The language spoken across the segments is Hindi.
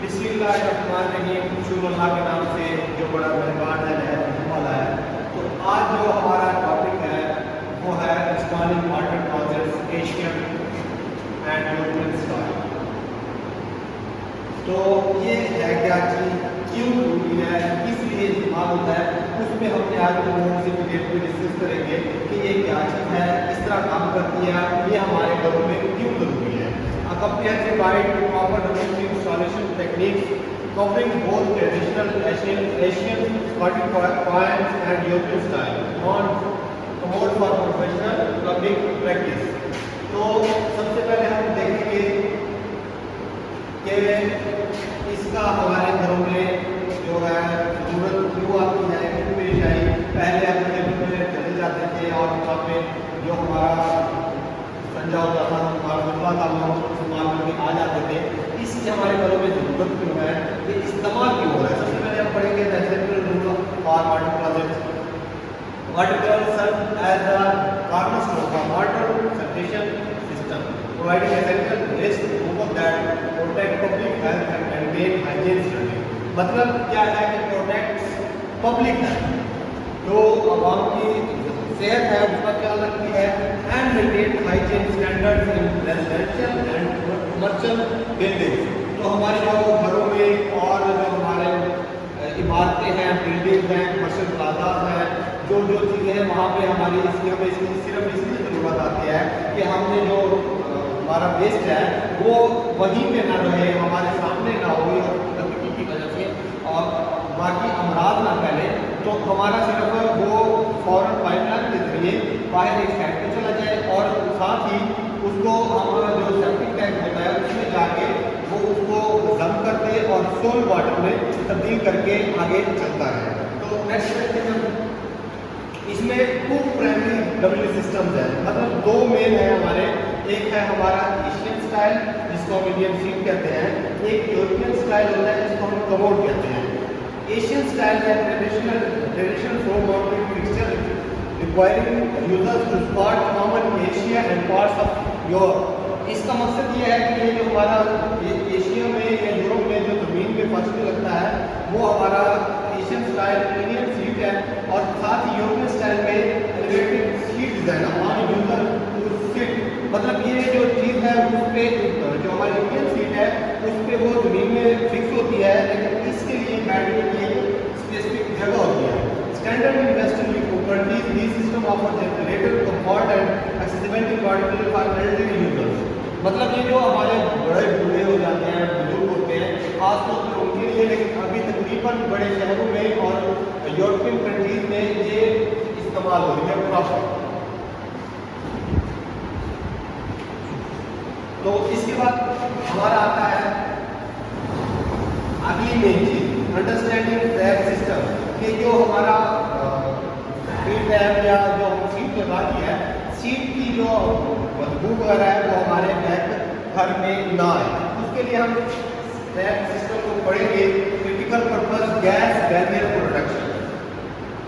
बिस्मिल्लाहिर्रहमानिर्रहीम। शुरू अल्लाह के नाम से जो बड़ा मेहरबान है, रहम वाला है। तो आज जो हमारा टॉपिक है वो है expanding water closets Asian and European style. तो ये है क्या चीज़, क्यों जरूरी है, किस लिए इस्तेमाल होता है, उसमें हमने आज से डिस्कस करेंगे कि ये क्या चीज़ है, किस तरह काम करती है, ये हमारे घरों में क्यों जरूरी है। A comprehensive guide to proper domestic installation techniques covering both traditional Asian Scottish points and European style on commode for professional plumbing practice। तो सबसे पहले हम देखेंगे कि इसका हमारे घरों में जो है जरूरत क्यों आती है, क्यों पेश आई। पहले हम चले जाते थे और वहाँ पे जो हमारा संजा होता था, हमारा बदला था, हम इस्तेमाल करके आ जाते थे। इसकी हमारे घरों में जरूरत क्यों है, ये इस्तेमाल क्यों हो रहा है। सबसे पहले हम पढ़ेंगे natural rule for water closet. Water closet serve as the cornerstone for water sanitation system, providing essential waste removal that protect public health and maintain hygiene standard. मतलब क्या है कि प्रोटेक्ट पब्लिक हेल्थ, जो आवाम की सेहत है उसका ख्याल रखती है, and maintain hygiene standards in residential and commercial buildings. तो हमारे जो घरों में और जो हमारे इमारतें हैं, बिल्डिंग हैं, कमर्शियल प्लाजाज हैं, जो जो चीज़ें हैं वहाँ पे हमारी हमें इसकी सिर्फ इसलिए ज़रूरत आती है कि हमने जो हमारा वेस्ट है वो वहीं पे ना रहे, हमारे सामने ना हो और गंदगी की वजह से और बाकी अमराज ना फैले। तो हमारा सिर्फ वो फौरन पाइपलाइन के जरिए बाहर एक साइड पे चला जाए और साथ ही उसको हमारा जो सेप्टिक टैंक होता है उसमें जाके वो उसको जम करके और सोल वाटर में तब्दील करके आगे चलता है। तो नेक्स्ट देखते हैं, इसमें टू प्राइमरी डब्ल्यू सिस्टम्स है, मतलब दो मेन है हमारे। एक है हमारा एशियन स्टाइल जिसको हम इंडियन सीट कहते हैं, एक यूरोपियन स्टाइल होता है जिसको हम कमोड कहते हैं। एशियन स्टाइल है traditional floor mounted fixture requiring users to spot common Asia and parts of Europe. इसका मकसद ये है कि ये जो हमारा एशिया में या यूरोप में जो जमीन में फर्श में लगता है वो हमारा एशियन स्टाइल इंडियन सीट है, और साथ ही यूरोपियन स्टाइल में एलिवेटेड सीट डिजाइन हमारे यूजर टू सिट। मतलब ये जो चीज़ है उस पर जो हमारी इंडियन सीट है उस पर वो जमीन में फिक्स होती है, लेकिन इसके लिए बैठने की एक स्पेसिफिक जगह होती है। Standard in western properties this system offer generator comfort and accessibility particular for elderly users. मतलब ये जो हमारे बड़े बूढ़े हो जाते हैं, बुजुर्ग होते हैं, खासतौर पर उनके लिए, लेकिन अभी तकरीबन बड़े शहरों में और यूरोपियन कंट्रीज में ये इस्तेमाल हो रही है प्रॉपर। तो इसके बाद हमारा आता है अगली मेन चीज, अंडरस्टैंडिंग ट्रैप सिस्टम। कि जो हमारा ट्रैप या जो हम सीट लगा दी है, सीट की जो बदबू वगैरह है वो हमारे बैक घर में ना आए, उसके लिए हम ट्रैप सिस्टम को पढ़ेंगे। Critical purpose gas barrier protection,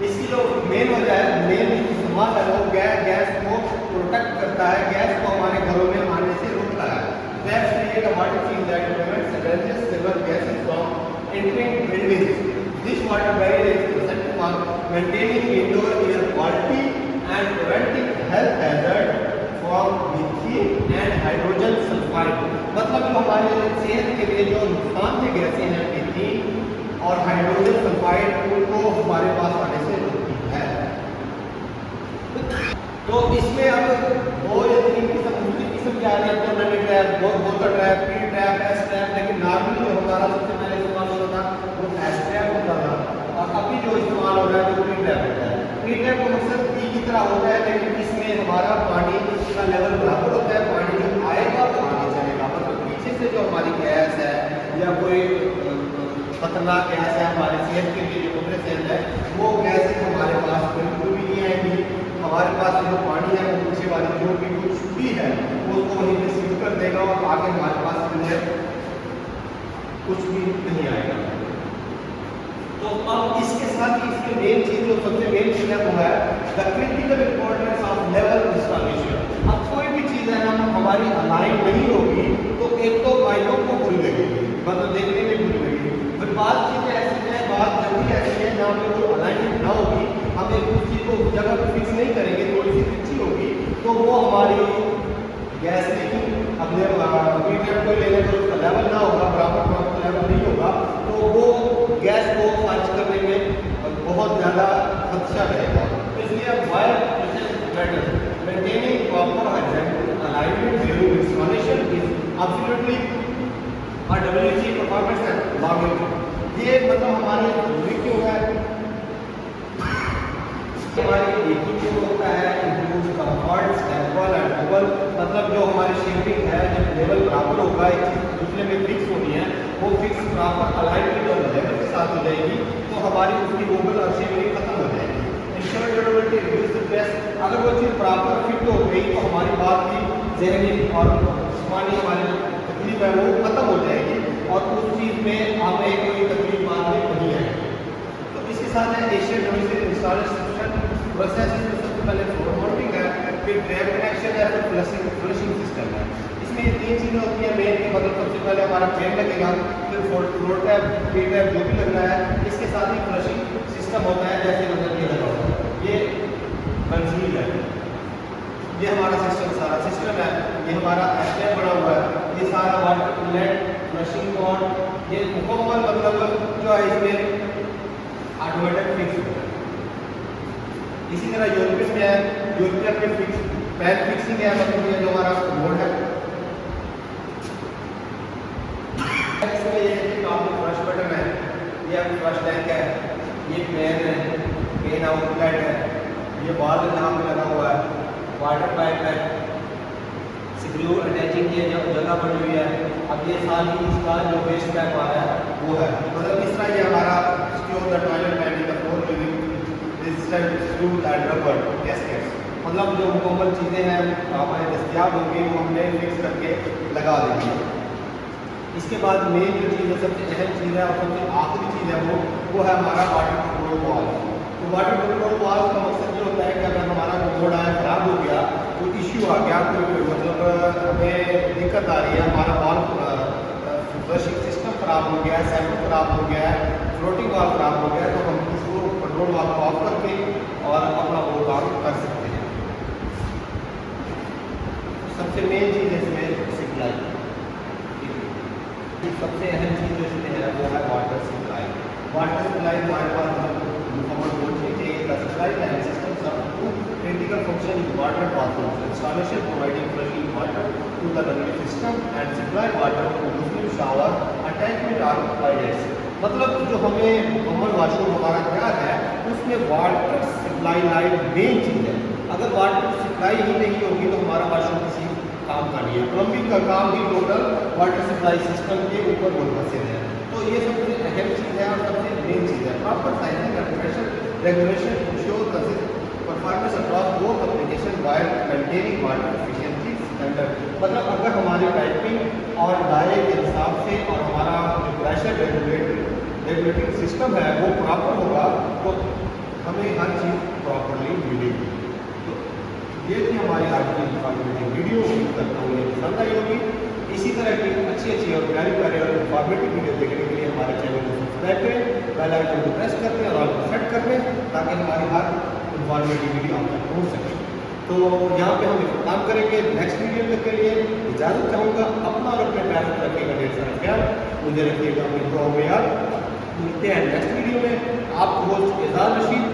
इसकी जो मेन वजह है, मेन इस्तेमाल है वो गैस को प्रोटेक्ट करता है, गैस को हमारे घरों में आने से रोकता है। Traps create a water seal that prevents dangerous several gases from entering buildings. This water barrier is essential for maintaining indoor air quality and preventing health hazards from methane and hydrogen sulfide। मतलब जो हमारे सेहत के लिए जो नुकसानदेह गैसें हैं, मीथेन और हाइड्रोजन सल्फाइड, उनको हमारे पास आने से रोकती है। तो इसमें अब दो या तीन किस्म के आ रहे हैं, तो नली ट्रैप, बोतल trap, P trap, S trap. लेकिन नॉर्मली जो हमारा सबसे पहले इस्तेमाल होता था वो एस ट्रैप होता था, और अभी जो इस्तेमाल हो रहा है वो पी ट्रैप होता है। पी ट्रैप का मकसद पी की तरह होता है, लेकिन इसमें हमारा पानी का लेवल बराबर होता है, पानी जो आएगा वो आगे चलेगा। मतलब पीछे से जो हमारी गैस है या कोई खतरनाक गैस है हमारे सेहत के लिए, जो खतरे सेहत है, वो गैस हमारे पास बिल्कुल भी नहीं आएगी। हमारे पास जो पानी है वो पीछे वाली जो भी कुछ भी है उसको वहीं पे सील कर देगा और आगे हमारे पास कुछ भी नहीं आएगा। तो अब इसके साथ ही इसके मेन चीज जो सबसे मेन चीज है वो है the critical importance of level installation. अब कोई भी चीज है हम हमारी अलाइन नहीं होगी तो एक तो पाइपों को खुल देगी, मतलब देखने में अच्छा रहेगा। तो इसलिए wire better maintaining proper alignment during installation is absolutely WC performance and logging. ये मतलब हमारे जरूरी क्यों है, हमारी बेकिंग जो होता है include comfort stable and double, मतलब जो हमारी शेपिंग है जब लेवल बराबर होगा एक चीज दूसरे में फिक्स होनी है, वो फिक्स प्रॉपर अलाइनमेंट और लेवल के साथ हो जाएगी, तो हमारी उसकी वोबल और शेपिंग खत्म हो जाएगी। Ensure durability reduce the stress, अगर वो चीज़ प्रॉपर फिट हो गई तो हमारी बात की जहनी और जिस्मानी हमारी तकलीफ है वो खत्म हो जाएगी और उस चीज़ में हमें कोई तकलीफ बाद में नहीं आएगी। तो इसके साथ है एशियन डोमेस्टिक इंस्टॉलेशन प्रोसेस, इसमें सबसे पहले फ्लोर माउंटिंग है, फिर ड्रैप कनेक्शन है, फिर फ्लशिंग सिस्टम है। इसमें ये तीन चीज़ें होती हैं मेन के, मतलब सबसे पहले हमारा फ्रेम लगेगा, फिर फ्लोर टैप पे टैप जो भी लगना है, इसके साथ ही फ्लशिंग सिस्टम होता है, जैसे मतलब ये लगा होता है, ये मंजिल है, ये हमारा सिस्टम सारा सिस्टम है, ये हमारा स्टेप बना हुआ है, ये सारा वाटर इनलेट फ्लशिंग पॉइंट, ये मुकम्मल मतलब जो है इसमें ऑटोमेटिक फिक्स होता है। इसी तरह यूरोपियन में है, यूरोपियन में फिक्स पैन फिक्सिंग है, मतलब ये जो हमारा बोर्ड है, इसमें ये फ्लश बटन है, ये फ्लश टैंक है, ये पेन है, पेन आउटलेट है, ये बॉल यहाँ पे लगा हुआ है, वाटर पाइप है, स्क्रू अटैचिंग की जगह बनी हुई है। अब ये सारी इसका जो वेस्ट पैक आ रहा है वो है, मतलब इस तरह ये हमारा secure the toilet and the floor using screw and rubber gaskets, मतलब जो मुकम्मल चीज़ें हैं हमारे दस्तियाब होंगी वो हमने फिक्स करके लगा देंगे। इसके बाद मेन जो चीज़ है, सबसे अहम चीज़ है और सबसे आखिरी चीज़ है वो है हमारा वाटर कंट्रोल वाल। तो वाटर कंट्रोल वाल का मकसद ये होता है कि अगर हमारा बोर्ड आया ख़राब हो गया, कोई इश्यू आ गया, कोई मतलब हमें दिक्कत आ रही है, हमारा वाल फ्लशिंग सिस्टम ख़राब हो गया है, सैंपल ख़राब हो गया है, फ्लोटिंग वाल ख़राब हो गया है, तो हम इसको कंट्रोल वाल को ऑफ करके और अपना वो काम कर सकते हैं। सबसे मेन चीज़ इसमें सप्लाई, सबसे अहम चीज़ जो इसमें है वो है वाटर सप्लाई। वाटर सप्लाई हमारे पास मुकम्मल दो चीज़ें, द सप्लाई लाइन सिस्टम सब two critical function in water bathroom installation providing flushing water to the running system and supply water to Muslim shower attachment or toilets, मतलब जो हमें मुकम्मल वॉशरूम हमारा तैयार है उसमें वाटर सप्लाई लाइन मेन चीज़ है। अगर वाटर सप्लाई ही नहीं होगी तो हमारा वॉशरूम किसी काम का नहीं है। प्लम्बिंग का काम भी टोटल वाटर सप्लाई सिस्टम के ऊपर मुनहसर है। तो ये सबसे अहम चीज़ है और सबसे मेन चीज़ है। Proper sizing and pressure regulation ensure performance across both application while maintaining water efficiency standard, मतलब अगर हमारी पाइपिंग और दायरे के हिसाब से और हमारा जो प्रेशर रेगुलेटिंग सिस्टम है वो प्रॉपर होगा तो हमें हर चीज़ प्रॉपरली मिलेगी। तो ये थी हमारी आज की इंफॉर्मेटिव वीडियो, उम्मीद करता हूँ ये पसंद आई होगी। इसी तरह की अच्छी और प्यारी और इंफॉर्मेटिव वीडियो देखने के लिए हमारे चैनल को सब्सक्राइब करें, बेल आइकन को प्रेस करते हैं और ऑल को सेट कर दें ताकि हमारी हर इंफॉर्मेटिव वीडियो आप तक पहुँच सके। तो यहाँ पे हम काम करेंगे। नेक्स्ट वीडियो तक के लिए इजाज़त चाहूँगा। अपना और अपने प्यार को रखिएगा ढेर सारा ख्याल, मुझे रखिएगा अपनी दुआओं में याद। मिलते हैं नेक्स्ट वीडियो में। आपको होस्ट एजाज रशीद